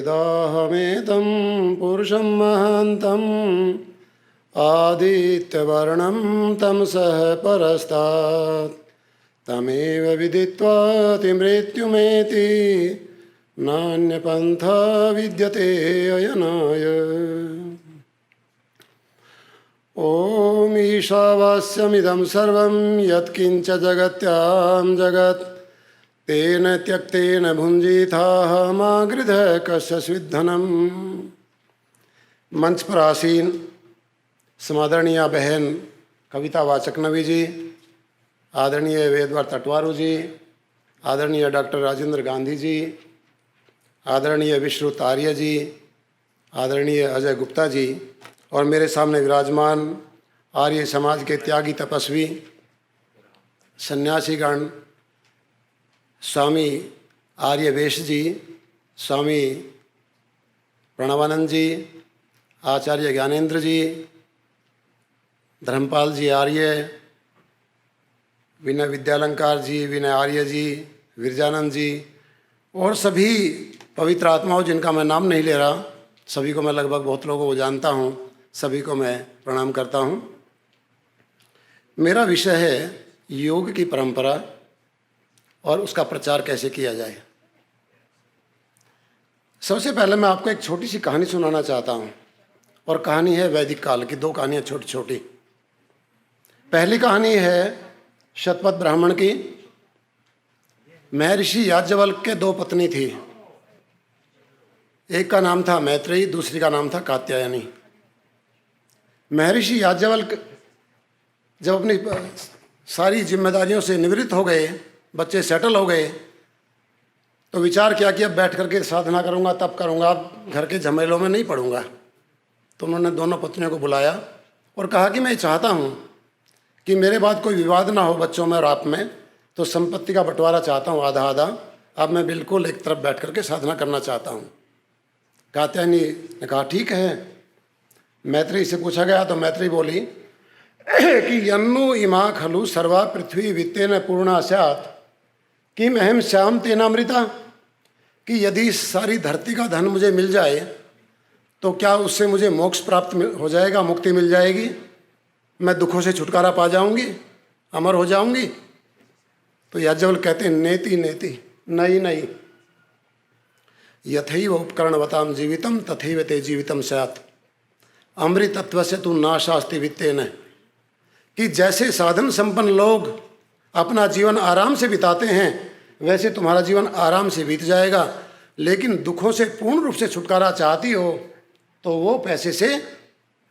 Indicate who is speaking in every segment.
Speaker 1: वेदाहमेतं पुरुषं महान्तम् आदित्यवर्णं तमसः परस्तात् तमेव विदित्वा मृत्युमेति नान्यपन्था विद्यते अयनाय। ॐ ईशावास्यमिदं सर्वं यत्किञ्च जगत्यां जगत् तेन त्यक्तेन भुञ्जीथाः मा गृधः कस्य स्विद्धनम्। मंच पर आसीन समादरणीय बहन कविता वाचक नवी जी, आदरणीय वेदवर टटवारू जी, आदरणीय डॉक्टर राजेंद्र गांधी जी, आदरणीय विश्रुत आर्य जी, आदरणीय अजय गुप्ता जी और मेरे सामने विराजमान आर्य समाज के त्यागी तपस्वी सन्यासीगण स्वामी आर्यवेश जी, स्वामी प्रणवानंद जी, आचार्य ज्ञानेंद्र जी, धर्मपाल जी आर्य, विनय विद्यालंकार जी, विनय आर्य जी, विरजानंद जी और सभी पवित्र आत्माओं जिनका मैं नाम नहीं ले रहा, सभी को मैं लगभग बहुत लोगों को जानता हूँ, सभी को मैं प्रणाम करता हूँ। मेरा विषय है योग की परंपरा और उसका प्रचार कैसे किया जाए। सबसे पहले मैं आपको एक छोटी सी कहानी सुनाना चाहता हूँ और कहानी है वैदिक काल की। दो कहानियाँ छोटी छोटी। पहली कहानी है शतपथ ब्राह्मण की। महर्षि याज्ञवल्क्य के दो पत्नी थी, एक का नाम था मैत्रेयी, दूसरी का नाम था कात्यायनी। महर्षि याज्ञवल्क्य जब अपनी सारी जिम्मेदारियों से निवृत्त हो गए, बच्चे सेटल हो गए, तो विचार किया कि अब बैठ करके साधना करूंगा, तब करूंगा, अब घर के झमेलों में नहीं पड़ूंगा। तो उन्होंने दोनों पत्नियों को बुलाया और कहा कि मैं चाहता हूं कि मेरे बाद कोई विवाद ना हो बच्चों में और आप में, तो संपत्ति का बंटवारा चाहता हूं आधा आधा। अब मैं बिल्कुल एक तरफ बैठ करके साधना करना चाहता हूं। कात्यायनी ने कहा ठीक है। मैत्रेयी से पूछा गया तो मैत्रेयी बोली कि यन्नु इमा खलु सर्वा पृथ्वी वित्तेन पूर्णा स्यात् किम अहम श्याम तेनामृता। कि यदि सारी धरती का धन मुझे मिल जाए तो क्या उससे मुझे मोक्ष प्राप्त हो जाएगा, मुक्ति मिल जाएगी, मैं दुखों से छुटकारा पा जाऊंगी, अमर हो जाऊंगी। तो याज्ञवल्क्य कहते हैं नेति नेति, नहीं नहीं, यथैव उपकरणवताम जीवितम तथैव ते जीवितम स्यात् अमृतत्वस्य तु नाशास्ति वित्तेन। कि जैसे साधन संपन्न लोग अपना जीवन आराम से बिताते हैं वैसे तुम्हारा जीवन आराम से बीत जाएगा, लेकिन दुखों से पूर्ण रूप से छुटकारा चाहती हो तो वो पैसे से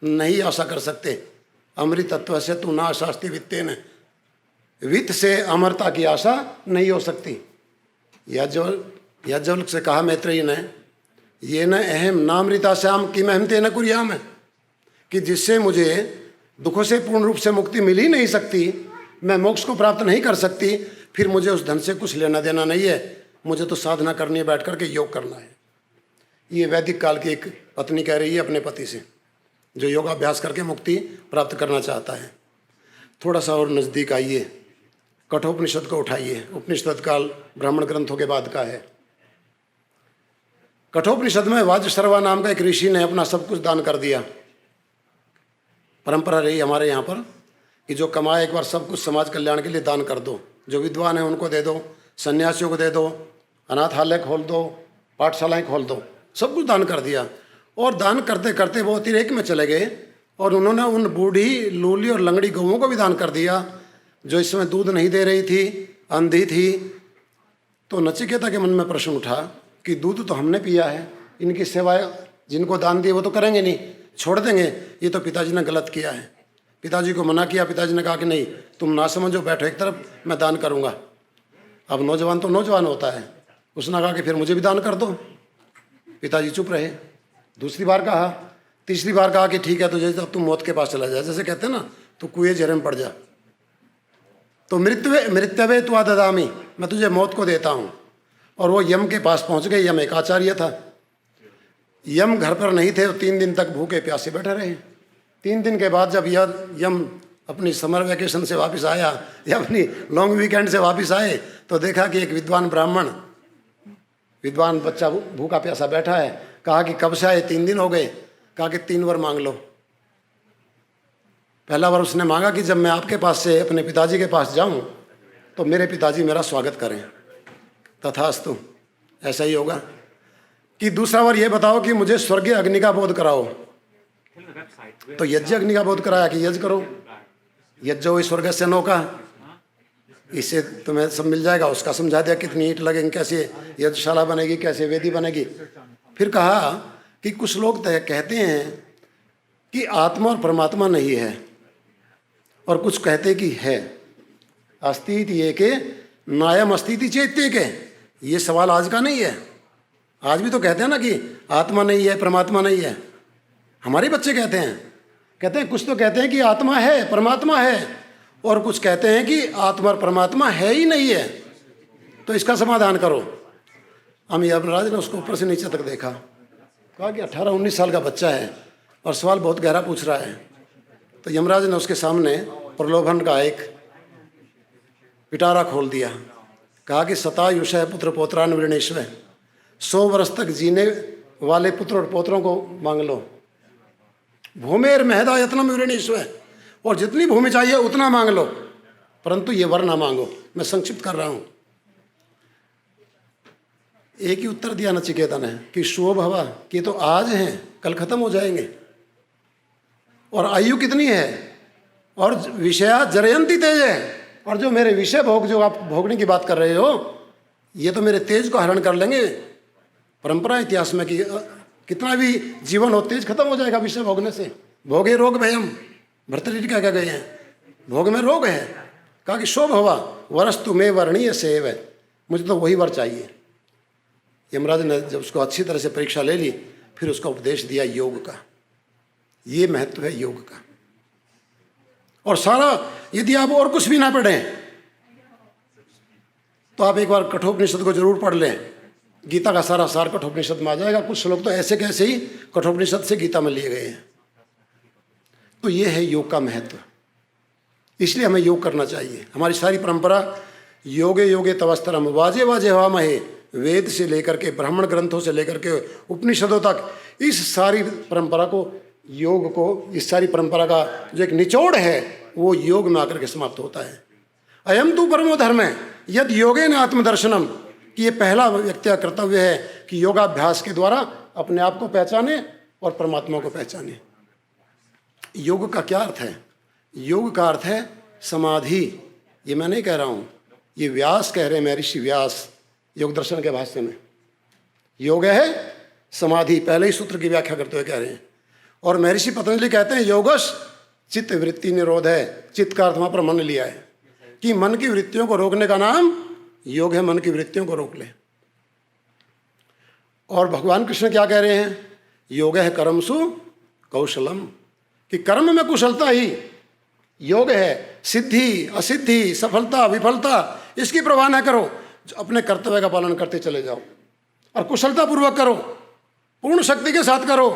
Speaker 1: नहीं आशा कर सकते। अमृतत्वस्य तु नाशास्ति वित्तेन, वित्त से अमरता की आशा नहीं हो सकती। याज्ञवल्क्य से कहा मैत्रेयी ने, ये न अहम नामृता श्याम किम अहम तेन कुर्याम। कि जिससे मुझे दुखों से पूर्ण रूप से मुक्ति मिल ही नहीं सकती, मैं मोक्ष को प्राप्त नहीं कर सकती, फिर मुझे उस धन से कुछ लेना देना नहीं है, मुझे तो साधना करनी है, बैठ करके योग करना है। ये वैदिक काल की एक पत्नी कह रही है अपने पति से, जो योगाभ्यास करके मुक्ति प्राप्त करना चाहता है। थोड़ा सा और नज़दीक आइए, कठोपनिषद को उठाइए। उपनिषद काल ब्राह्मण ग्रंथों के बाद का है। कठोपनिषद में वाजश्रवा नाम का एक ऋषि ने अपना सब कुछ दान कर दिया। परंपरा रही हमारे यहाँ पर कि जो कमाए एक बार सब कुछ समाज कल्याण के लिए दान कर दो। जो विद्वान है उनको दे दो, सन्यासियों को दे दो, अनाथालय खोल दो, पाठशालाएँ खोल दो, सब कुछ दान कर दिया। और दान करते करते वो अतिरेक में चले गए और उन्होंने उन बूढ़ी, लूली और लंगड़ी गौओं को भी दान कर दिया जो इस समय दूध नहीं दे रही थी, अंधी थी। तो नचिकेता के मन में प्रश्न उठा कि दूध तो हमने पिया है, इनकी सेवा जिनको दान दिए वो तो करेंगे नहीं, छोड़ देंगे, ये तो पिताजी ने गलत किया है। पिताजी को मना किया। पिताजी ने कहा कि नहीं, तुम ना समझो, बैठो एक तरफ, मैं दान करूँगा। अब नौजवान तो नौजवान होता है, उसने कहा कि फिर मुझे भी दान कर दो। पिताजी चुप रहे। दूसरी बार कहा, तीसरी बार कहा कि ठीक है, तुझे जब तुम मौत के पास चला जा, जैसे कहते हैं ना, तू कुएं जहर में पड़ जा, तो मृत्यवे त्वा ददामी, मैं तुझे मौत को देता हूँ। और वो यम के पास पहुँच गए। यम एक आचार्य था। यम घर पर नहीं थे, तो 3 दिन तक भूखे प्यासे बैठे रहे। 3 दिन के बाद जब यम अपनी समर वैकेशन से वापस आया या अपनी लॉन्ग वीकेंड से वापस आए तो देखा कि एक विद्वान ब्राह्मण विद्वान बच्चा भूखा प्यासा बैठा है, कहा कि कब से आए? 3 दिन हो गए। कहा कि 3 वर मांग लो। पहला वर उसने मांगा कि जब मैं आपके पास से अपने पिताजी के पास जाऊं तो मेरे पिताजी मेरा स्वागत करें। तथास्तु, ऐसा ही होगा। कि दूसरा वर ये बताओ कि मुझे स्वर्गीय अग्नि का बोध कराओ। तो यज्ञ अग्नि का बोध कराया कि यज्ञ करो, यज्ञ हुई स्वर्ग से नौका, इससे तुम्हें सब मिल जाएगा। उसका समझा दिया कितनी ईंट लगेंगे, कैसे यज्ञशाला बनेगी, कैसे वेदी बनेगी। फिर कहा कि कुछ लोग कहते हैं कि आत्मा और परमात्मा नहीं है, और कुछ कहते कि है। अस्तिति ये के नायम अस्तिति चैत्य के, ये सवाल आज का नहीं है। आज भी तो कहते हैं ना कि आत्मा नहीं है, परमात्मा नहीं है। हमारे बच्चे कहते हैं कुछ तो कहते हैं कि आत्मा है, परमात्मा है, और कुछ कहते हैं कि आत्मा और परमात्मा है ही नहीं है। तो इसका समाधान करो। हम यमराज ने उसको ऊपर से नीचे तक देखा, कहा कि 18-19 साल का बच्चा है और सवाल बहुत गहरा पूछ रहा है। तो यमराज ने उसके सामने प्रलोभन का एक पिटारा खोल दिया। कहा कि सतायुष है पुत्र पौत्रान वृणेश्वर, 100 वर्ष तक जीने वाले पुत्र और पौत्रों को मांग लो। भूमेर महदा यत्नम वृणेश्वर, और जितनी भूमि चाहिए उतना मांग लो, परंतु ये वर ना मांगो। मैं संक्षिप्त कर रहा हूं। एक ही उत्तर दिया नचिकेता ने कि शो भवा, कि तो आज हैं, कल खत्म हो जाएंगे। और आयु कितनी है, और विषया जरयंती तेज है, और जो मेरे विषय भोग जो आप भोगने की बात कर रहे हो, ये तो मेरे तेज को हरण कर लेंगे। परंपरा इतिहास में कि कितना भी जीवन हो, तेज खत्म हो जाएगा विषय भोगने से। भोगे रोग भयम, भर्तृहरि क्या गए हैं, भोग में रोग है। कहा कि शोभ हवा वरस्तु में वर्णीय सेव है, मुझे तो वही वर चाहिए। यमराज ने जब उसको अच्छी तरह से परीक्षा ले ली, फिर उसका उपदेश दिया योग का। ये महत्व है योग का। और सारा, यदि आप और कुछ भी ना पढ़ें तो आप एक बार कठोपनिषद को जरूर पढ़ लें। गीता का सारा सार कठोपनिषद में आ जाएगा। कुछ श्लोक तो ऐसे कैसे ही कठोपनिषद से गीता में लिए गए हैं। तो ये है योग का महत्व। इसलिए हमें योग करना चाहिए। हमारी सारी परंपरा योगे योगे तवस्तरम वाजे वाजे हवा महे, वेद से लेकर के ब्राह्मण ग्रंथों से लेकर के उपनिषदों तक, इस सारी परंपरा को, योग को, इस सारी परंपरा का जो एक निचोड़ है वो योग में आकर के समाप्त होता है। अयम तु परमो धर्म है यद योगे न आत्मदर्शनम, कि ये पहला व्यक्ति का कर्तव्य है कि योगाभ्यास के द्वारा अपने आप को पहचाने और परमात्मा को पहचाने। योग का क्या अर्थ है? योग का अर्थ है समाधि। ये मैं नहीं कह रहा हूँ, ये व्यास कह रहे हैं, महर्षि व्यास योग दर्शन के भाष्य में। योग है समाधि, पहले ही सूत्र की व्याख्या करते हुए कह रहे हैं। और महर्षि पतंजलि कहते हैं योगश चित्त वृत्ति निरोध है। चित्त का अर्थ वहाँ पर मन लिया है कि मन की वृत्तियों को रोकने का नाम योग है। मन की वृत्तियों को रोक ले। और भगवान कृष्ण क्या कह रहे हैं? योग है कर्मसु कौशलम, कि कर्म में कुशलता ही योग है। सिद्धि असिद्धि, सफलता विफलता, इसकी परवाह न करो, अपने कर्तव्य का पालन करते चले जाओ और कुशलता पूर्वक करो, पूर्ण शक्ति के साथ करो,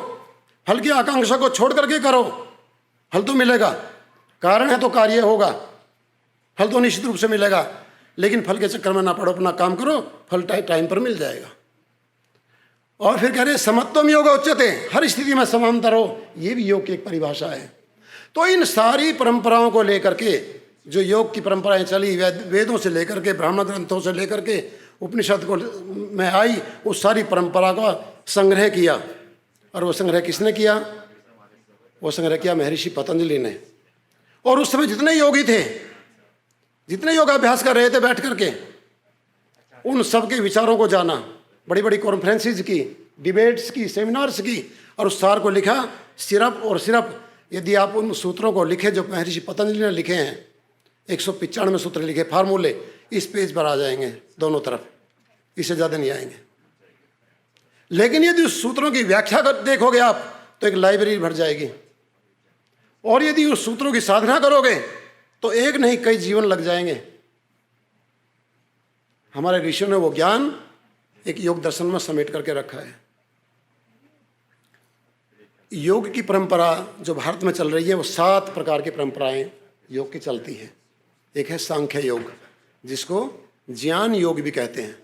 Speaker 1: फल की आकांक्षा को छोड़ करके करो। फल तो मिलेगा, कारण है तो कार्य होगा, फल तो निश्चित रूप से मिलेगा, लेकिन फल के चक्कर में ना पड़ो, अपना काम करो, फल टाइम पर मिल जाएगा। और फिर कह रहे समत्वम योग उच्यते, हर स्थिति में समानता रहो, ये भी योग की एक परिभाषा है। तो इन सारी परंपराओं को लेकर के जो योग की परंपराएं चली, वेदों से लेकर के, ब्राह्मण ग्रंथों से लेकर के उपनिषद को में आई, उस सारी परंपरा का संग्रह किया। और वो संग्रह किसने किया? वो संग्रह किया महर्षि पतंजलि ने। और उस समय जितने योगी थे, जितने योगाभ्यास कर रहे थे बैठ करके, उन सब के विचारों को जाना, बड़ी बड़ी कॉन्फ्रेंसेज की, डिबेट्स की, सेमिनार्स की, और उस सार को लिखा। सिर्फ और सिर्फ यदि आप उन सूत्रों को लिखे जो महर्षि पतंजलि ने लिखे हैं, 195 सूत्र लिखे, फार्मूले, इस पेज पर आ जाएंगे दोनों तरफ, इससे ज़्यादा नहीं आएंगे। लेकिन यदि उस सूत्रों की व्याख्या कर देखोगे आप तो एक लाइब्रेरी भर जाएगी। और यदि उस सूत्रों की साधना करोगे तो एक नहीं कई जीवन लग जाएंगे। हमारे ऋषियों ने वो ज्ञान एक योग दर्शन में समेट करके रखा है। योग की परंपरा जो भारत में चल रही है, वो 7 प्रकार की परंपराएं योग की चलती हैं। एक है सांख्य योग, जिसको ज्ञान योग भी कहते हैं,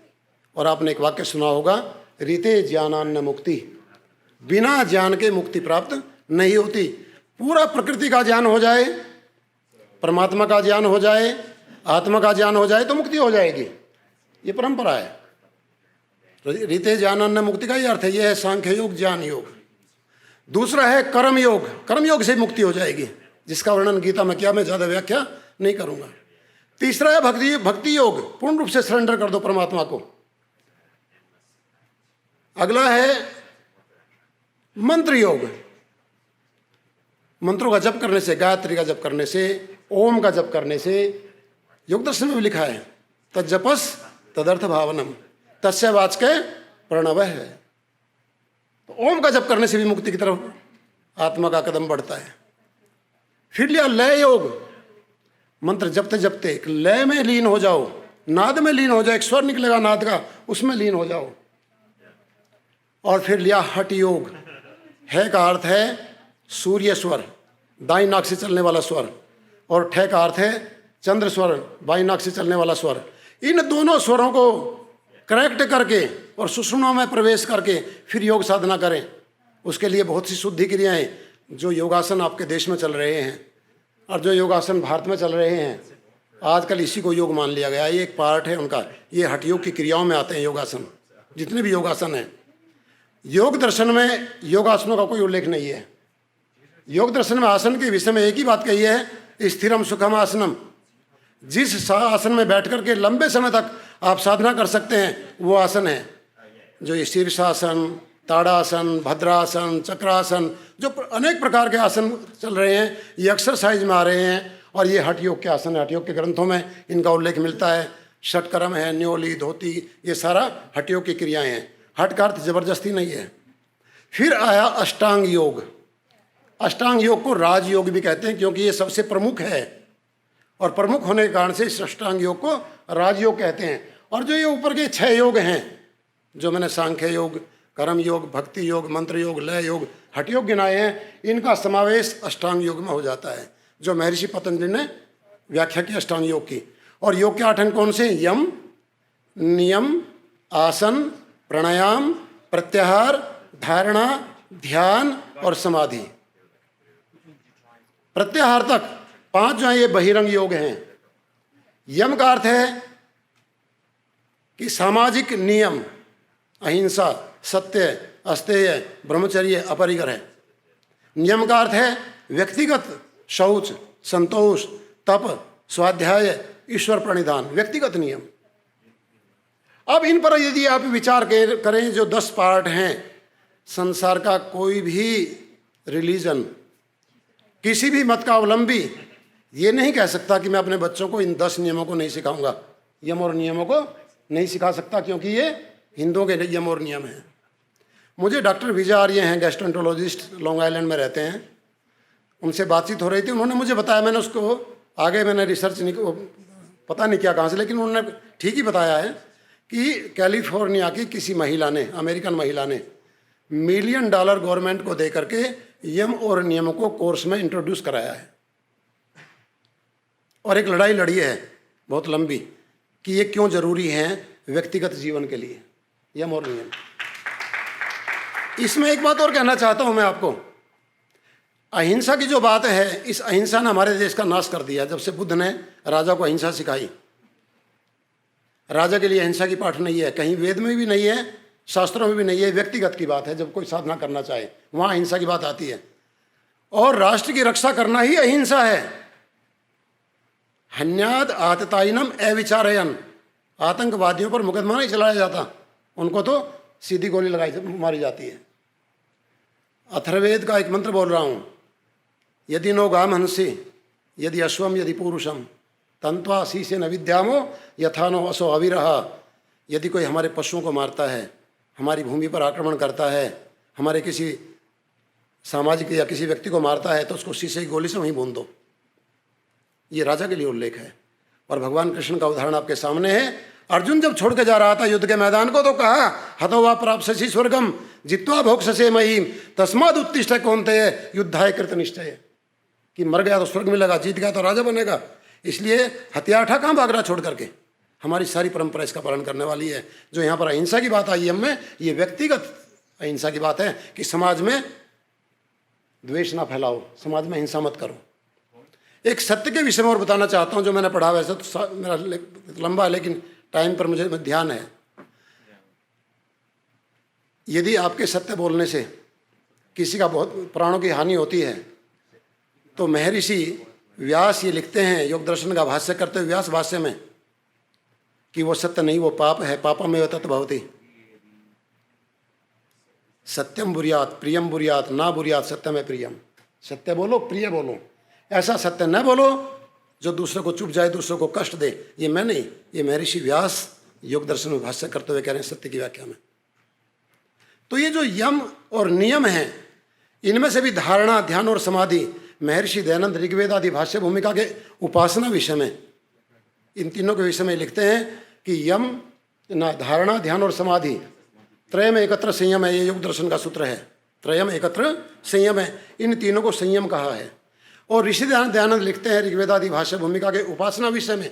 Speaker 1: और आपने एक वाक्य सुना होगा, रीते ज्ञानान्न मुक्ति, बिना ज्ञान के मुक्ति प्राप्त नहीं होती। पूरा प्रकृति का ज्ञान हो जाए, परमात्मा का ज्ञान हो जाए, आत्मा का ज्ञान हो जाए तो मुक्ति हो जाएगी। ये परंपरा है। रीते ज्ञानान्न मुक्ति का ही अर्थ है, ये है सांख्य योग, ज्ञान योग। दूसरा है कर्म योग, कर्म योग से मुक्ति हो जाएगी, जिसका वर्णन गीता में किया, मैं ज्यादा व्याख्या नहीं करूंगा। तीसरा है भक्ति योग, पूर्ण रूप से सरेंडर कर दो परमात्मा को। अगला है मंत्र योग, मंत्रों का जप करने से, गायत्री का जप करने से, ओम का जप करने से, योग दर्शन में भी लिखा है तज्जपस तदर्थ भावनम तस्य वाचके प्रणव है। तो ओम का जप करने से भी मुक्ति की तरफ आत्मा का कदम बढ़ता है। फिर लिया लय योग, मंत्र जपते जपते एक लय में लीन हो जाओ, नाद में लीन हो जाओ, एक स्वर निकलेगा नाद का, उसमें लीन हो जाओ। और फिर लिया हठ योग, है का अर्थ है सूर्य स्वर, दाई नाक से चलने वाला स्वर, और ठे का अर्थ है चंद्र स्वर, बाई नाक से चलने वाला स्वर। इन दोनों स्वरों को करेक्ट करके और सुषुम्ना में प्रवेश करके फिर योग साधना करें। उसके लिए बहुत सी शुद्धि क्रियाएं, जो योगासन आपके देश में चल रहे हैं और जो योगासन भारत में चल रहे हैं, आजकल इसी को योग मान लिया गया, ये एक पार्ट है उनका। ये हठ योग की क्रियाओं में आते हैं योगासन, जितने भी योगासन हैं। योग दर्शन में योगासनों का कोई उल्लेख नहीं है। योग दर्शन में आसन के विषय में एक ही बात कही है, स्थिरम सुखम आसनम। जिस आसन में बैठ करके लंबे समय तक आप साधना कर सकते हैं वो आसन है। जो ये शीर्षासन, ताड़ासन, भद्रासन, चक्रासन, जो अनेक प्रकार के आसन चल रहे हैं, ये एक्सरसाइज में आ रहे हैं और ये हठ योग के आसन है। हठ योग के ग्रंथों में इनका उल्लेख मिलता है। षटकर्म है, न्योली, धोती, ये सारा हठ योग की क्रियाएं हैं। हठ का अर्थ जबरदस्ती नहीं है। फिर आया अष्टांग योग। अष्टांग योग को राजयोग भी कहते हैं, क्योंकि ये सबसे प्रमुख है और प्रमुख होने के कारण से इस अष्टांग योग को राजयोग कहते हैं। और जो ये ऊपर के 6 योग हैं, जो मैंने सांख्य योग, कर्म योग, भक्ति योग, मंत्र योग, लय योग, हठ योग गिनाए हैं, इनका समावेश अष्टांग योग में हो जाता है, जो महर्षि पतंजलि ने व्याख्या की अष्टांग योग की। और योग के 8 अंग कौन से? यम, नियम, आसन, प्राणायाम, प्रत्याहार, धारणा, ध्यान और समाधि। प्रत्याहार तक 5 जो है ये बहिरंग योग हैं। यम का अर्थ है कि सामाजिक नियम, अहिंसा, सत्य, अस्तेय, ब्रह्मचर्य, अपरिग्रह। नियम का अर्थ है व्यक्तिगत शौच, संतोष, तप, स्वाध्याय, ईश्वर प्रणिधान, व्यक्तिगत नियम। अब इन पर यदि आप विचार करें, जो 10 पार्ट हैं, संसार का कोई भी रिलीजन, किसी भी मत का अवलंबी ये नहीं कह सकता कि मैं अपने बच्चों को इन 10 नियमों को नहीं सिखाऊंगा। यम और नियमों को नहीं सिखा सकता, क्योंकि ये हिंदुओं के यम और नियम हैं। मुझे डॉक्टर विजय आर्य हैं, गैस्ट्रोएंटरोलॉजिस्ट, लॉन्ग आइलैंड में रहते हैं, उनसे बातचीत हो रही थी। उन्होंने मुझे बताया, मैंने उसको आगे मैंने रिसर्च नहीं, पता नहीं क्या कहाँ से, लेकिन उन्होंने ठीक ही बताया है कि कैलिफोर्निया की किसी महिला ने, अमेरिकन महिला ने $1 मिलियन गवर्नमेंट को दे करके यम और नियमों को कोर्स में इंट्रोड्यूस कराया है। और एक लड़ाई लड़ी है बहुत लंबी कि ये क्यों जरूरी हैं व्यक्तिगत जीवन के लिए, यम और नियम। इसमें एक बात और कहना चाहता हूं मैं आपको, अहिंसा की जो बात है, इस अहिंसा ने हमारे देश का नाश कर दिया। जब से बुद्ध ने राजा को अहिंसा सिखाई, राजा के लिए अहिंसा की पाठ नहीं है, कहीं वेद में भी नहीं है, शास्त्रों में भी नहीं है। व्यक्तिगत की बात है, जब कोई साधना करना चाहे वहां अहिंसा की बात आती है। और राष्ट्र की रक्षा करना ही अहिंसा है। हन्याद आततायिनम अविचारयन, आतंकवादियों पर मुकदमा नहीं चलाया जाता, उनको तो सीधी गोली लगाई मारी जाती है। अथर्ववेद का एक मंत्र बोल रहा हूं, यदि नो गाम हंसी, यदि अश्वम, यदि पुरुषम, तंत्वा शीसे न विद्यामो यथा नो असो अविरहा। यदि कोई हमारे पशुओं को मारता है, हमारी भूमि पर आक्रमण करता है, हमारे किसी सामाजिक या किसी व्यक्ति को मारता है, तो उसको शीशे की गोली से वहीं भून दो। ये राजा के लिए उल्लेख है। और भगवान कृष्ण का उदाहरण आपके सामने है। अर्जुन जब छोड़ के जा रहा था युद्ध के मैदान को, तो कहा हतो वा प्राप्स्यसि स्वर्गम जित्वा भोक्ष्यसे महीम तस्माद् उत्तिष्ठ कौन्तेय युद्धाय कृत निश्चय। कि मर गया तो स्वर्ग मिलेगा, जीत गया तो राजा बनेगा। इसलिए हथियार उठा, कहाँ भाग रहा छोड़ करके, हमारी सारी परंपरा इसका पालन करने वाली है। जो यहाँ पर अहिंसा की बात आई हम में, ये व्यक्तिगत अहिंसा की बात है कि समाज में द्वेष ना फैलाओ, समाज में हिंसा मत करो। एक सत्य के विषय में और बताना चाहता हूँ जो मैंने पढ़ा, वैसे तो मेरा लंबा है लेकिन टाइम पर मुझे ध्यान है। यदि आपके सत्य बोलने से किसी का बहुत प्राणों की हानि होती है तो महर्षि व्यास ये लिखते हैं योग दर्शन का भाष्य करते हुए व्यास भाष्य में कि वो सत्य नहीं, वो पाप है। पापमेव तत् भवति। सत्यम बुर्यात प्रियम बुर्यात ना बुर्यात सत्यम है प्रियम। सत्य बोलो, प्रिय बोलो। ऐसा सत्य न बोलो जो दूसरे को चुप जाए, दूसरे को कष्ट दे। ये मैं नहीं, ये महर्षि व्यास योग दर्शन में भाष्य करते हुए कह रहे हैं सत्य की व्याख्या में। तो ये जो यम और नियम हैं, इनमें से भी धारणा, ध्यान और समाधि महर्षि दयानंद ऋग्वेद आदि भाष्य भूमिका के उपासना विषय में, इन तीनों के विषय में लिखते हैं कि यम ना धारणा, ध्यान और समाधि त्रयम एकत्र संयम है। ये योग दर्शन का सूत्र है, त्रयम एकत्र संयम है। इन तीनों को संयम कहा है। और ऋषि दयानंद लिखते हैं ऋग्वेद आदि भाष्य भूमिका के उपासना विषय में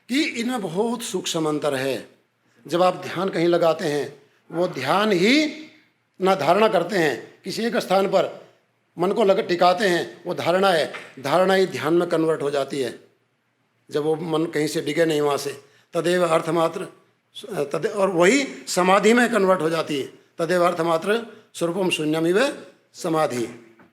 Speaker 1: कि इनमें बहुत सूक्ष्म अंतर है। जब आप ध्यान कहीं लगाते हैं, वो ध्यान ही ना धारणा करते हैं, किसी एक स्थान पर मन को लग टिकाते हैं, वो धारणा है। धारणा ही ध्यान में कन्वर्ट हो जाती है जब वो मन कहीं से डिगे नहीं वहाँ से। तदेव अर्थमात्र तद, और वही समाधि में कन्वर्ट हो जाती है। तदेव अर्थमात्र स्वरूपम शून्यमिव समाधि,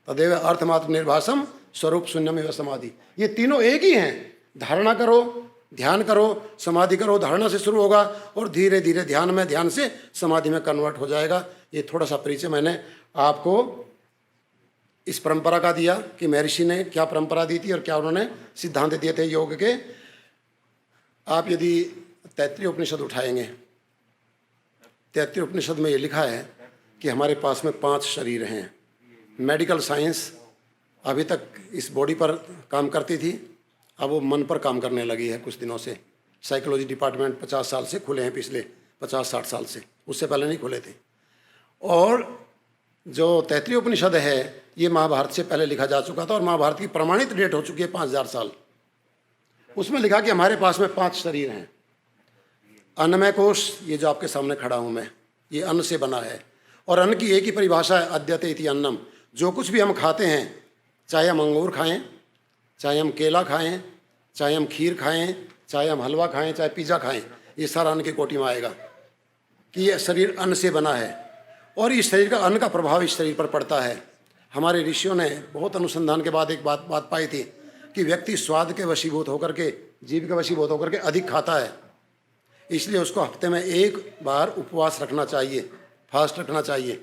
Speaker 1: तदेव अर्थमात्र निर्भासम स्वरूप शून्यमिव समाधि। ये तीनों एक ही हैं। धारणा करो, ध्यान करो, समाधि करो। धारणा से शुरू होगा और धीरे धीरे ध्यान में, ध्यान से समाधि में कन्वर्ट हो जाएगा। ये थोड़ा सा परिचय मैंने आपको इस परंपरा का दिया कि महर्षि ने क्या परंपरा दी थी और क्या उन्होंने सिद्धांत दिए थे योग के। आप यदि तैत्तिरीय उपनिषद उठाएंगे, तैत्तिरीय उपनिषद में ये लिखा है कि हमारे पास में 5 शरीर हैं। मेडिकल साइंस अभी तक इस बॉडी पर काम करती थी, अब वो मन पर काम करने लगी है कुछ दिनों से। साइकोलॉजी डिपार्टमेंट 50 साल से खुले हैं, पिछले 50-60 साल से, उससे पहले नहीं खुले थे। और जो तैत्तिरीय उपनिषद है ये महाभारत से पहले लिखा जा चुका था और महाभारत की प्रमाणित डेट हो चुकी है 5000 साल। उसमें लिखा कि हमारे पास में 5 शरीर हैं। अन्नमय कोश, ये जो आपके सामने खड़ा हूँ मैं, ये अन्न से बना है। और अन्न की एक ही परिभाषा है, अद्यते इति अन्नम। जो कुछ भी हम खाते हैं, चाहे हम अंगूर खाएं, चाहे हम केला खाएं, चाहे हम खीर खाएं, चाहे हम हलवा खाएं, चाहे पिज़्ज़ा खाएं, ये सारा अन्न की कोटि में आएगा कि ये शरीर अन्न से बना है। और इस शरीर का, अन्न का प्रभाव इस शरीर पर पड़ता है। हमारे ऋषियों ने बहुत अनुसंधान के बाद एक बात पाई थी कि व्यक्ति स्वाद के वशीभूत होकर के, जीव के वशीभूत होकर के अधिक खाता है, इसलिए उसको हफ्ते में 1 बार उपवास रखना चाहिए, फास्ट रखना चाहिए।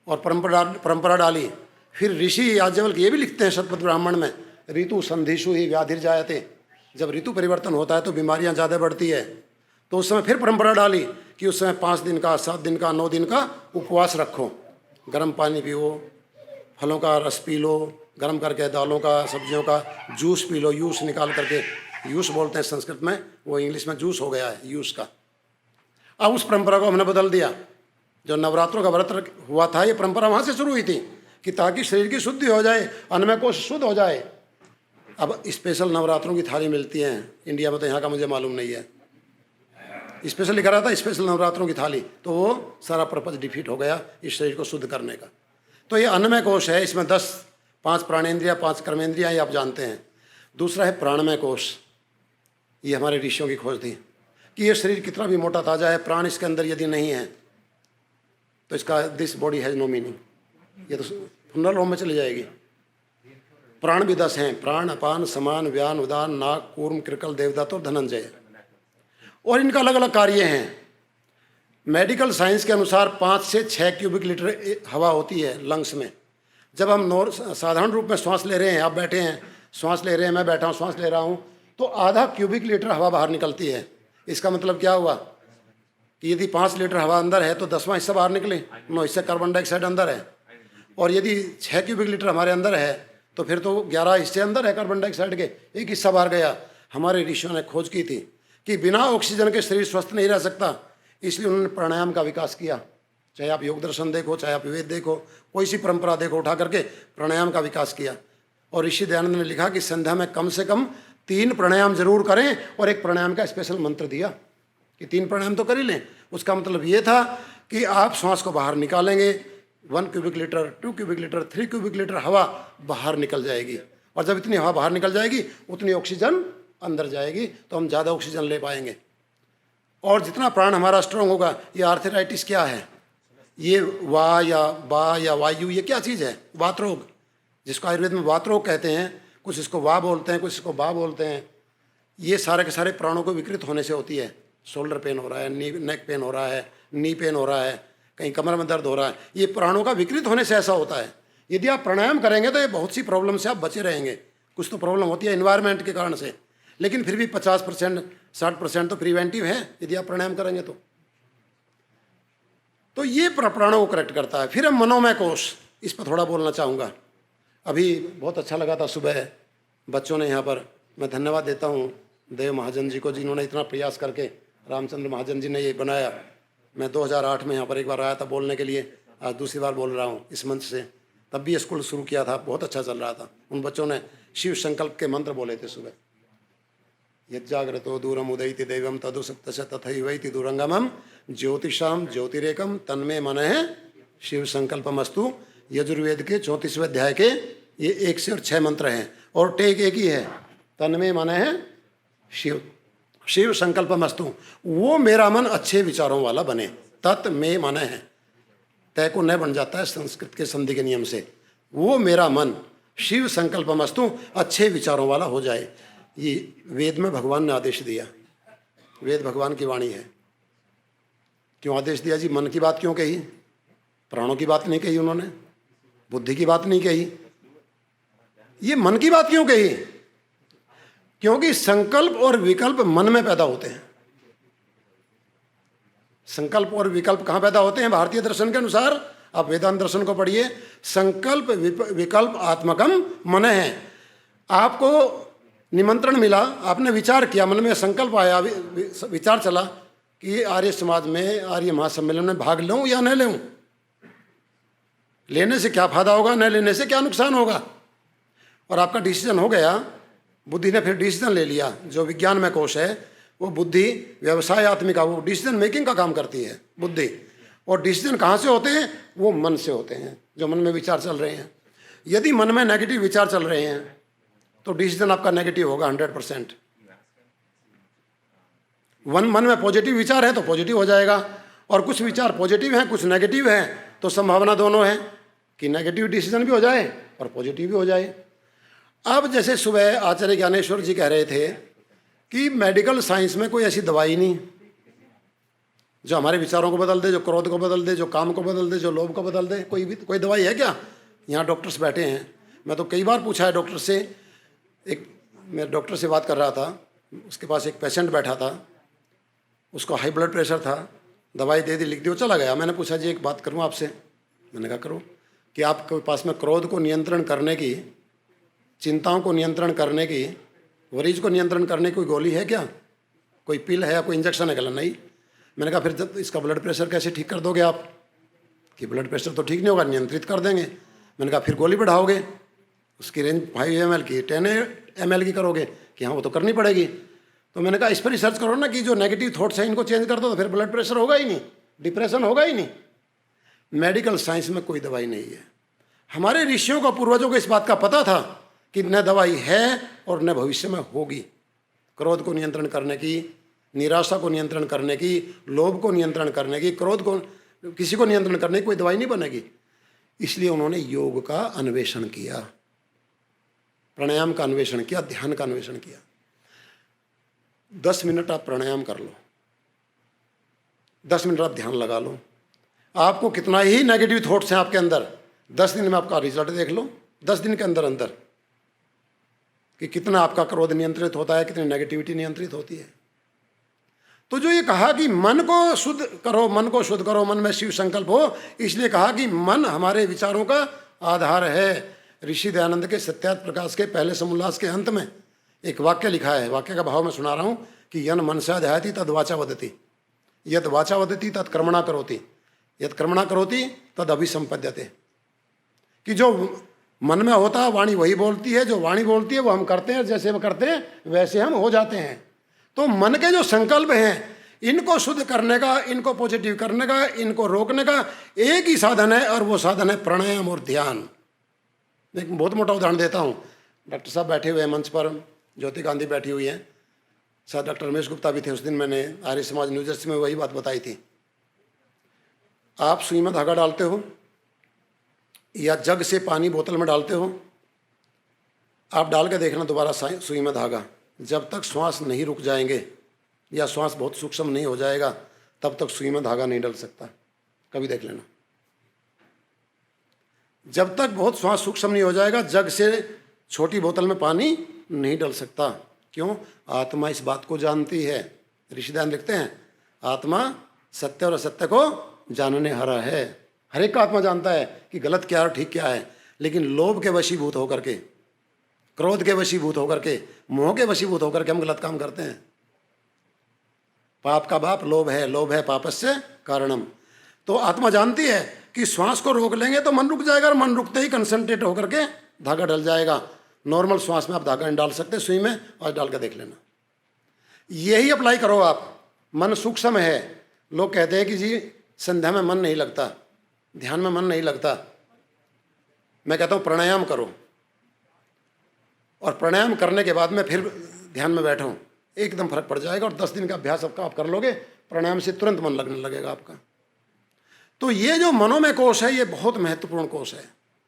Speaker 1: और परंपरा डाली। फिर ऋषि याज्ञवल्क्य ये भी लिखते हैं शतपथ ब्राह्मण में, ऋतु संधिषु ही व्याधिर्जायते। जब ऋतु परिवर्तन होता है तो बीमारियां ज़्यादा बढ़ती है। तो उस समय फिर परंपरा डाली कि उस समय 5 दिन का, 7 दिन का, 9 दिन का उपवास रखो। गर्म पानी पियो, फलों का रस पी लो, गर्म करके दालों का, सब्जियों का जूस पी लो। यूस निकाल करके, यूस बोलते हैं संस्कृत में, वो इंग्लिश में जूस हो गया है, यूस का। अब उस परंपरा को हमने बदल दिया। जो नवरात्रों का व्रत हुआ था, ये परंपरा वहाँ से शुरू हुई थी कि ताकि शरीर की शुद्धि हो जाए, अन्नमय कोश शुद्ध हो जाए। अब स्पेशल नवरात्रों की थाली मिलती है इंडिया में, तो यहाँ का मुझे मालूम नहीं है। स्पेशल लिखा रहा था स्पेशल नवरात्रों की थाली, तो वो सारा पर्पज डिफीट हो गया इस शरीर को शुद्ध करने का। तो ये अन्नमय कोश है, इसमें 5 प्राणेंद्रिया, 5 कर्मेंद्रियाँ, ये आप जानते हैं। दूसरा है प्राणमय कोश। ये हमारे ऋषियों की खोज थी कि ये शरीर कितना भी मोटा ताजा है, प्राण इसके अंदर यदि नहीं है तो इसका this body has no meaning, ये तो फुनरल होम में चली जाएगी। प्राण भी 10 हैं, प्राण, अपान, समान, व्यान, उदान, नाग, कूर्म, कृकल, देवदत्त और धनंजय। और इनका अलग अलग कार्य हैं। मेडिकल साइंस के अनुसार 5 से 6 क्यूबिक लीटर हवा होती है लंग्स में। जब हम साधारण रूप में श्वास ले रहे हैं, आप बैठे हैं श्वास ले रहे हैं, मैं बैठा हूँ श्वास ले रहा हूँ, तो आधा क्यूबिक लीटर हवा बाहर निकलती है। इसका मतलब क्या हुआ कि यदि 5 लीटर हवा अंदर है तो 10वां हिस्सा बाहर निकले, 9 हिस्सा कार्बन डाइऑक्साइड अंदर है। और यदि 6 क्यूबिक लीटर हमारे अंदर है तो फिर तो 11 हिस्से अंदर है कार्बन डाइऑक्साइड के, 1 हिस्सा बाहर गया। हमारे ऋषियों ने खोज की थी कि बिना ऑक्सीजन के शरीर स्वस्थ नहीं रह सकता, इसलिए उन्होंने प्राणायाम का विकास किया। चाहे आप योग दर्शन देखो, चाहे आप वेद देखो, कोई सी परंपरा देखो, उठा करके प्राणायाम का विकास किया। और ऋषि दयानंद ने लिखा कि संध्या में कम से कम 3 प्राणायाम जरूर करें, और एक प्राणायाम का स्पेशल मंत्र दिया कि 3 प्राणायाम तो कर ही लें। उसका मतलब ये था कि आप श्वास को बाहर निकालेंगे, 1 cubic litre, 2 cubic litre, 3 cubic litre हवा बाहर निकल जाएगी, और जब इतनी हवा बाहर निकल जाएगी उतनी ऑक्सीजन अंदर जाएगी, तो हम ज़्यादा ऑक्सीजन ले पाएंगे। और जितना प्राण हमारा स्ट्रांग होगा, ये आर्थराइटिस क्या है, ये वा या बा या वायु, ये क्या चीज़ है, वात रोग, जिसको आयुर्वेद में वात रोग कहते हैं, कुछ इसको वा बोलते हैं, कुछ इसको बा बोलते हैं। ये सारे के सारे प्राणों को विकृत होने से होती है। शोल्डर पेन हो रहा है, नेक पेन हो रहा है, नी पेन हो रहा है, कहीं कमर में दर्द हो रहा है, ये प्राणों का विकृत होने से ऐसा होता है। यदि आप प्राणायाम करेंगे तो ये बहुत सी प्रॉब्लम से आप बचे रहेंगे। कुछ तो प्रॉब्लम होती है इन्वायरमेंट के कारण से, लेकिन फिर भी 50% 60% तो प्रिवेंटिव है यदि आप प्राणायाम करेंगे तो ये प्राणों को करेक्ट करता है। फिर हम मनोमय कोश, इस पर थोड़ा बोलना चाहूँगा। अभी बहुत अच्छा लगा था सुबह बच्चों ने यहाँ पर, मैं धन्यवाद देता हूँ देव महाजन जी को, जिन्होंने इतना प्रयास करके, रामचंद्र महाजन जी ने ये बनाया। मैं 2008 में यहाँ पर एक बार आया था बोलने के लिए, आज दूसरी बार बोल रहा हूँ इस मंच से। तब भी स्कूल शुरू किया था, बहुत अच्छा चल रहा था। उन बच्चों ने शिव संकल्प के मंत्र बोले थे सुबह, यज्जाग्रतो दूरम उदयति दैवम तदुसप्त तथैवैति दूरंगमम ज्योतिषाम ज्योतिरेकम तन्मे मनः शिव संकल्पमस्तु। यजुर्वेद के 34वें अध्याय के ये 1 से 6 मंत्र हैं, और टेक एक ही है, तन्मे मनः शिव संकल्पमस्तु। वो मेरा मन अच्छे विचारों वाला बने, तत् में मन है, तय को न बन जाता है संस्कृत के संधि के नियम से। वो मेरा मन शिव संकल्पमस्तु, अच्छे विचारों वाला हो जाए। ये वेद में भगवान ने आदेश दिया, वेद भगवान की वाणी है। क्यों आदेश दिया जी? मन की बात क्यों कही? प्राणों की बात नहीं कही उन्होंने, बुद्धि की बात नहीं कही, ये मन की बात क्यों कही? क्योंकि संकल्प और विकल्प मन में पैदा होते हैं। संकल्प और विकल्प कहाँ पैदा होते हैं? भारतीय दर्शन के अनुसार, आप वेदांत दर्शन को पढ़िए, संकल्प विकल्प आत्मकम मन है। आपको निमंत्रण मिला, आपने विचार किया, मन में संकल्प आया, विचार चला कि आर्य समाज में, आर्य महासम्मेलन में भाग लूं या न लूं, लेने से क्या फायदा होगा, न लेने से क्या नुकसान होगा, और आपका डिसीजन हो गया। बुद्धि ने फिर डिसीजन ले लिया। जो विज्ञान में कोश है वो बुद्धि व्यवसाय आत्मिका, वो डिसीजन मेकिंग का काम करती है बुद्धि। और डिसीजन कहाँ से होते हैं? वो मन से होते हैं, जो मन में विचार चल रहे हैं। यदि मन में नेगेटिव विचार चल रहे हैं तो डिसीजन आपका नेगेटिव होगा 100%। मन में पॉजिटिव विचार है तो पॉजिटिव हो जाएगा, और कुछ विचार पॉजिटिव हैं कुछ नेगेटिव हैं, तो संभावना दोनों है कि नेगेटिव डिसीजन भी हो जाए और पॉजिटिव भी हो जाए। अब जैसे सुबह आचार्य ज्ञानेश्वर जी कह रहे थे कि मेडिकल साइंस में कोई ऐसी दवाई नहीं जो हमारे विचारों को बदल दे, जो क्रोध को बदल दे, जो काम को बदल दे, जो लोभ को बदल दे। कोई दवाई है क्या? यहाँ डॉक्टर्स बैठे हैं, मैं तो कई बार पूछा है डॉक्टर से। मैं डॉक्टर से बात कर रहा था, उसके पास एक पेशेंट बैठा था, उसको हाई ब्लड प्रेशर था, दवाई दे दी, लिख दी, वो चला गया। मैंने पूछा जी एक बात करूँ आपसे? मैंने कहा करो। कि आपके पास में क्रोध को नियंत्रण करने की, चिंताओं को नियंत्रण करने की, वरीज को नियंत्रण करने की कोई गोली है क्या? कोई पिल है या कोई इंजेक्शन है? नहीं। मैंने कहा फिर इसका ब्लड प्रेशर कैसे ठीक कर दोगे आप? कि ब्लड प्रेशर तो ठीक नहीं होगा, नियंत्रित कर देंगे। मैंने कहा फिर गोली बढ़ाओगे, उसकी रेंज 5 ml की 10 ml की करोगे? कि हाँ वो तो करनी पड़ेगी। तो मैंने कहा इस पर रिसर्च करो ना कि जो नेगेटिव थॉट्स हैं इनको चेंज कर दो, तो फिर ब्लड प्रेशर होगा ही नहीं, डिप्रेशन होगा ही नहीं। मेडिकल साइंस में कोई दवाई नहीं है। हमारे ऋषियों को, पूर्वजों को इस बात का पता था कि न दवाई है और न भविष्य में होगी। क्रोध को नियंत्रण करने की, निराशा को नियंत्रण करने की, लोभ को नियंत्रण करने की, क्रोध को, किसी को नियंत्रण करने की कोई दवाई नहीं बनेगी। इसलिए उन्होंने योग का अन्वेषण किया, प्राणायाम का अन्वेषण किया, ध्यान का अन्वेषण किया। 10 मिनट आप प्राणायाम कर लो, 10 मिनट आप ध्यान लगा लो, आपको कितना ही नेगेटिव थॉट्स हैं आपके अंदर, 10 दिन में आपका रिजल्ट देख लो। 10 दिन के अंदर अंदर कि कितना आपका क्रोध नियंत्रित होता है, कितनी नेगेटिविटी नियंत्रित होती है। तो जो ये कहा कि मन को शुद्ध करो, मन को शुद्ध करो, मन में शिव संकल्प हो, इसलिए कहा कि मन हमारे विचारों का आधार है। ऋषि दयानंद के सत्यार्थ प्रकाश के पहले समोल्लास के अंत में एक वाक्य लिखा है, वाक्य का भाव मैं सुना रहा हूँ कि यन मनसा ध्यायति तद वाचा वदति, यद वाचा वदति तद कर्मणा करोति, यद कर्मणा करोति तद अभिसंपद्यते। कि जो मन में होता है, वाणी वही बोलती है, जो वाणी बोलती है वो हम करते हैं, जैसे वो करते हैं वैसे हम हो जाते हैं। तो मन के जो संकल्प हैं इनको शुद्ध करने का, इनको पॉजिटिव करने का, इनको रोकने का एक ही साधन है, और वो साधन है प्राणायाम और ध्यान। एक बहुत मोटा उदाहरण देता हूँ। डॉक्टर साहब बैठे हुए हैं मंच पर, ज्योति गांधी बैठी हुई हैं, शायद डॉक्टर रमेश गुप्ता भी थे। उस दिन मैंने आर्य समाज न्यू जर्सी में वही बात बताई थी। आप सुई में धागा डालते हो या जग से पानी बोतल में डालते हो, आप डाल के देखना दोबारा सुई में धागा, जब तक श्वास नहीं रुक जाएंगे या श्वास बहुत सूक्ष्म नहीं हो जाएगा तब तक सुई में धागा नहीं डल सकता। कभी देख लेना, जब तक बहुत श्वास सूक्ष्म नहीं हो जाएगा जग से छोटी बोतल में पानी नहीं डल सकता। क्यों? आत्मा इस बात को जानती है। ऋषिदान लिखते हैं, आत्मा सत्य और असत्य को जानने हारा है। हर एक का आत्मा जानता है कि गलत क्या है और ठीक क्या है, लेकिन लोभ के वशीभूत होकर के, क्रोध के वशीभूत होकर के, मोह के वशीभूत होकर के हम गलत काम करते हैं। पाप का बाप लोभ है, लोभ है पापस्य कारणम। तो आत्मा जानती है कि श्वास को रोक लेंगे तो मन रुक जाएगा, और मन रुकते ही कंसंट्रेट होकर के धागा डल जाएगा। नॉर्मल श्वास में आप धागा नहीं डाल सकते, सुई में और डाल के देख लेना। यही अप्लाई करो आप। मन सूक्ष्म है। लोग कहते हैं कि जी संध्या में मन नहीं लगता, ध्यान में मन नहीं लगता। मैं कहता हूँ प्राणायाम करो, और प्राणायाम करने के बाद में फिर ध्यान में बैठो, एकदम फर्क पड़ जाएगा। और 10 दिन का अभ्यास आपका आप कर लोगे, प्राणायाम से तुरंत मन लगने लगेगा आपका। तो ये जो मनोमय कोश है ये बहुत महत्वपूर्ण कोश है।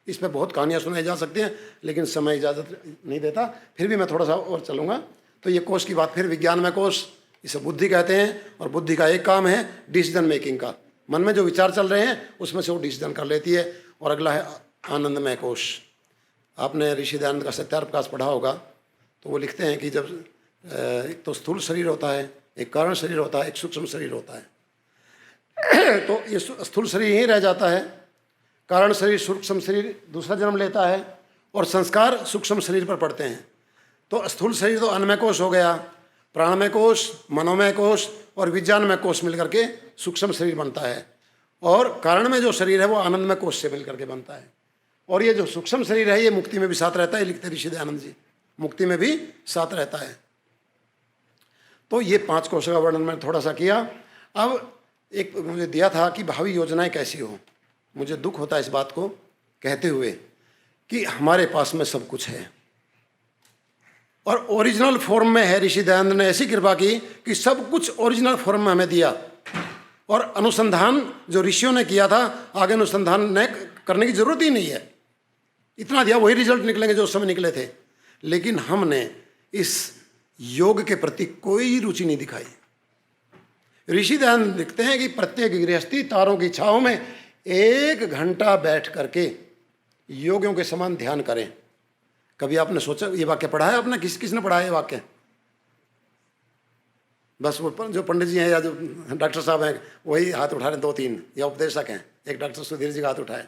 Speaker 1: इस पर बहुत कहानियाँ सुनाई जा सकती हैं, लेकिन समय इजाज़त नहीं देता। फिर भी मैं थोड़ा सा और चलूँगा। तो ये कोश की बात फिर विज्ञानमय कोश, इसे बुद्धि कहते हैं। और बुद्धि का एक काम है डिसीजन मेकिंग का। मन में जो विचार चल रहे हैं उसमें से वो डिसीजन कर लेती है। और अगला है आनंदमय कोश। आपने ऋषि दयानंद का सत्यार प्रकाश पढ़ा होगा, तो वो लिखते हैं कि जब एक तो स्थूल शरीर होता है, एक कारण शरीर होता है, एक सूक्ष्म शरीर होता है। तो ये स्थूल शरीर यहीं रह जाता है, कारण शरीर सूक्ष्म शरीर दूसरा जन्म लेता है, और संस्कार सूक्ष्म शरीर पर पड़ते हैं। तो स्थूल शरीर तो अन्नमय कोश हो गया, प्राणमय कोश, मनोमय कोश और विज्ञानमय कोश मिलकर के सूक्ष्म शरीर बनता है। और कारण में जो शरीर है वो आनंदमय कोश से मिलकर के बनता है। और ये जो सूक्ष्म शरीर है ये मुक्ति में भी साथ रहता है, लिखते ऋषि दयानंद जी, मुक्ति में भी साथ रहता है। तो ये 5 कोशों का वर्णन मैंने थोड़ा सा किया। अब एक मुझे दिया था कि भावी योजनाएं कैसी हो। मुझे दुख होता है इस बात को कहते हुए कि हमारे पास में सब कुछ है और ओरिजिनल फॉर्म में है। ऋषि दयानंद ने ऐसी कृपा की कि सब कुछ ओरिजिनल फॉर्म में हमें दिया। और अनुसंधान जो ऋषियों ने किया था, आगे अनुसंधान ने करने की जरूरत ही नहीं है। इतना दिया, वही रिजल्ट निकलेंगे जो उस समय निकले थे। लेकिन हमने इस योग के प्रति कोई रुचि नहीं दिखाई। ऋषि दयानंद लिखते हैं कि प्रत्येक गृहस्थी तारों की छांव में 1 घंटा बैठ करके योगियों के समान ध्यान करें। कभी आपने सोचा, ये वाक्य पढ़ा है आपने? किसने पढ़ा है ये वाक्य? बस वो जो पंडित जी हैं या जो डॉक्टर साहब हैं वही हाथ उठा रहे, 2-3 या उपदेशक हैं। एक डॉक्टर सुधीर जी का हाथ उठाए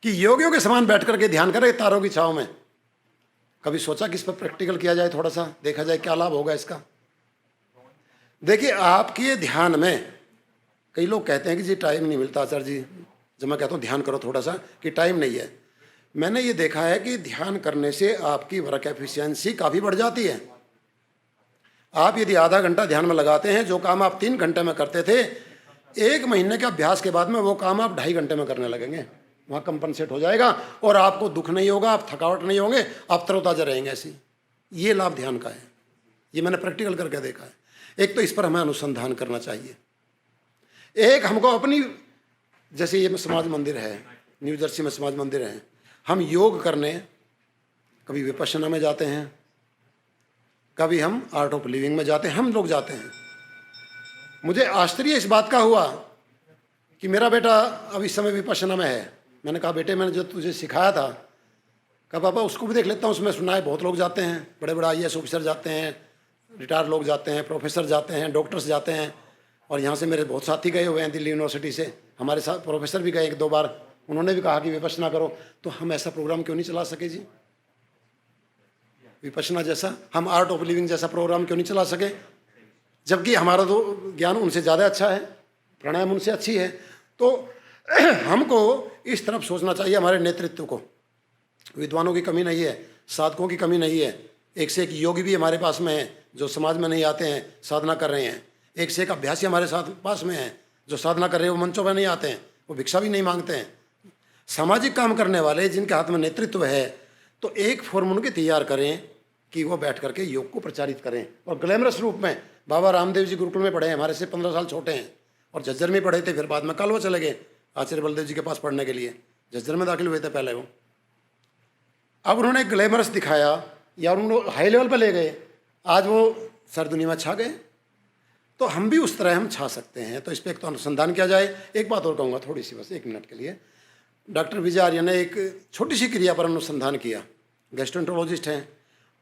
Speaker 1: कि योगियों के समान बैठ करके ध्यान करें तारों की छांव में। कभी सोचा कि इस पर प्रैक्टिकल किया जाए, थोड़ा सा देखा जाए क्या लाभ होगा इसका? देखिए, आपके ध्यान में कई लोग कहते हैं कि जी टाइम नहीं मिलता आचार्य जी। जब मैं कहता हूँ ध्यान करो थोड़ा सा, कि टाइम नहीं है। मैंने ये देखा है कि ध्यान करने से आपकी वर्क एफिशिएंसी काफ़ी बढ़ जाती है। आप यदि आधा घंटा ध्यान में लगाते हैं, जो काम आप 3 घंटे में करते थे, 1 महीने के अभ्यास के बाद में वो काम आप 2.5 घंटे में करने लगेंगे। वहाँ कंपनसेट हो जाएगा और आपको दुख नहीं होगा, आप थकावट नहीं होंगे, आप तरोताजा रहेंगे। ऐसी ये लाभ ध्यान का है। ये मैंने प्रैक्टिकल करके देखा है। एक तो इस पर हमें अनुसंधान करना चाहिए। एक हमको अपनी, जैसे ये समाज मंदिर है, न्यू जर्सी में समाज मंदिर है, हम योग करने कभी विपश्यना में जाते हैं, कभी हम आर्ट ऑफ लिविंग में जाते हैं, हम लोग जाते हैं। मुझे आश्चर्य इस बात का हुआ कि मेरा बेटा अब इस समय विपश्यना में है। मैंने कहा बेटे, मैंने जो तुझे सिखाया था, कहा पापा उसको भी देख लेता हूँ। उसमें सुना है बहुत लोग जाते हैं, बड़े बड़े IAS ऑफिसर जाते हैं, रिटायर लोग जाते हैं, प्रोफेसर जाते हैं, डॉक्टर्स जाते हैं। और यहाँ से मेरे बहुत साथी गए हुए हैं दिल्ली यूनिवर्सिटी से, हमारे साथ प्रोफेसर भी गए 1-2 बार। उन्होंने भी कहा कि विपश्यना करो। तो हम ऐसा प्रोग्राम क्यों नहीं चला सके जी? विपश्यना जैसा, हम आर्ट ऑफ लिविंग जैसा प्रोग्राम क्यों नहीं चला सके? जबकि हमारा तो ज्ञान उनसे ज़्यादा अच्छा है, प्राणायाम उनसे अच्छी है। तो हमको इस तरफ सोचना चाहिए, हमारे नेतृत्व को। विद्वानों की कमी नहीं है, साधकों की कमी नहीं है। एक से एक योगी भी हमारे पास में है जो समाज में नहीं आते हैं, साधना कर रहे हैं। एक से एक अभ्यासी हमारे साथ पास में हैं जो साधना कर रहे हैं, वो मंचों पर नहीं आते हैं, वो भिक्षा भी नहीं मांगते हैं। सामाजिक काम करने वाले जिनके हाथ में नेतृत्व है, तो एक फॉर्म उनके तैयार करें कि वो बैठ करके योग को प्रचारित करें और ग्लैमरस रूप में। बाबा रामदेव जी गुरुकुल में पढ़े हैं, हमारे से 15 साल छोटे हैं, और झज्जर में पढ़े थे, फिर बाद में कालवा चले गए आचार्य बलदेव जी के पास पढ़ने के लिए। झज्जर में दाखिल हुए थे पहले वो। अब उन्होंने ग्लैमरस दिखाया या उन्होंने हाई लेवल पर ले गए, आज वो सर दुनिया में छा गए। तो हम भी उस तरह हम छा सकते हैं। तो इस पर एक तो अनुसंधान किया जाए। एक बात और कहूँगा थोड़ी सी, बस 1 मिनट के लिए। डॉक्टर विजय आर्य ने एक छोटी सी क्रिया पर अनुसंधान किया, गैस्ट्रोएंटरोलॉजिस्ट हैं,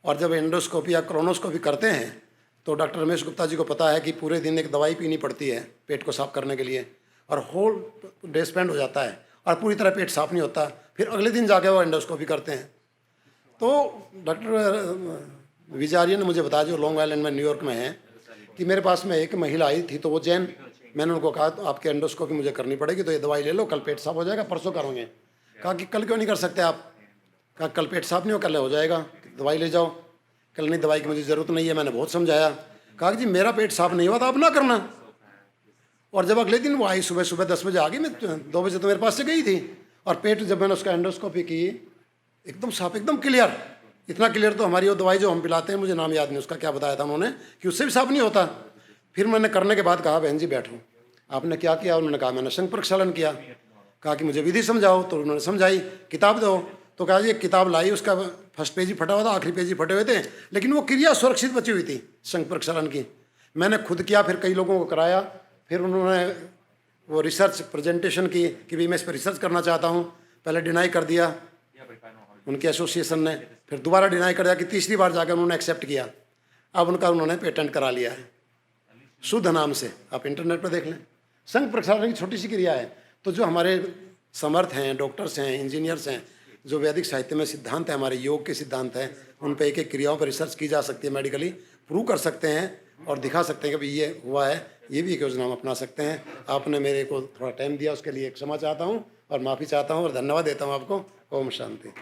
Speaker 1: और जब एंडोस्कोपी या क्रोनोस्कोपी करते हैं तो डॉक्टर रमेश गुप्ता जी को पता है कि पूरे दिन एक दवाई पीनी पड़ती है पेट को साफ करने के लिए, और होल डे स्पेंड हो जाता है और पूरी तरह पेट साफ नहीं होता। फिर अगले दिन जाके वो एंडोस्कोपी करते हैं। तो डॉक्टर विजय आर्य ने मुझे बताया, जो लॉन्ग आइलैंड में न्यूयॉर्क में है, कि मेरे पास में एक महिला आई थी, तो वो जैन। मैंने उनको कहा तो आपके एंडोस्कोपी मुझे करनी पड़ेगी, तो ये दवाई ले लो, कल पेट साफ हो जाएगा, परसों करोगे। कहा कि कल क्यों नहीं कर सकते आप? कहा कल पेट साफ नहीं हो, कल हो जाएगा, दवाई ले जाओ। कल नहीं, दवाई की मुझे ज़रूरत नहीं है, मैंने बहुत समझाया। कहा कि जी मेरा पेट साफ नहीं हुआ तो आप ना करना। और जब अगले दिन वो आई सुबह सुबह 10 बजे आ गई, मैं 2 बजे तो मेरे पास से गई थी, और पेट जब मैंने उसका एंडोस्कोपी की, एकदम साफ, एकदम क्लियर। इतना क्लियर तो हमारी वो दवाई जो हम पिलाते हैं, मुझे नाम याद नहीं उसका, क्या बताया था उन्होंने, कि उससे भी साफ नहीं होता। फिर मैंने करने के बाद कहा, बहन जी बैठो, आपने क्या किया? उन्होंने कहा मैंने संघ प्रक्षालन किया। कहा कि मुझे विधि समझाओ, तो उन्होंने समझाई। किताब दो, तो कहा जी एक किताब लाई, उसका फर्स्ट पेज ही फटा हुआ था, आखिरी पेज ही फटे हुए थे, लेकिन वो क्रिया सुरक्षित बची हुई थी संघ प्रक्षालन की। मैंने खुद किया, फिर कई लोगों को कराया। फिर उन्होंने वो रिसर्च प्रेजेंटेशन की कि भाई मैं इस पर रिसर्च करना चाहता हूँ। पहले डिनाई कर दिया उनके एसोसिएशन ने, फिर दोबारा डिनाई कर दिया, कि तीसरी बार जाकर उन्होंने एक्सेप्ट किया। अब उन्होंने पेटेंट करा लिया है शुद्ध नाम से, आप इंटरनेट पर देख लें। संघ प्रक्षालन की छोटी सी क्रिया है। तो जो हमारे समर्थ हैं, डॉक्टर्स हैं, इंजीनियर्स हैं, जो वैदिक साहित्य में सिद्धांत है, हमारे योग के सिद्धांत हैं, उन पर एक एक क्रियाओं पर रिसर्च की जा सकती है, मेडिकली प्रूव कर सकते हैं और दिखा सकते हैं कि भाई ये हुआ है। ये भी एक योजना हम अपना सकते हैं। आपने मेरे को थोड़ा टाइम दिया, उसके लिए क्षमा चाहता हूँ और माफ़ी चाहता हूँ और धन्यवाद देता हूँ आपको। ओम शांति।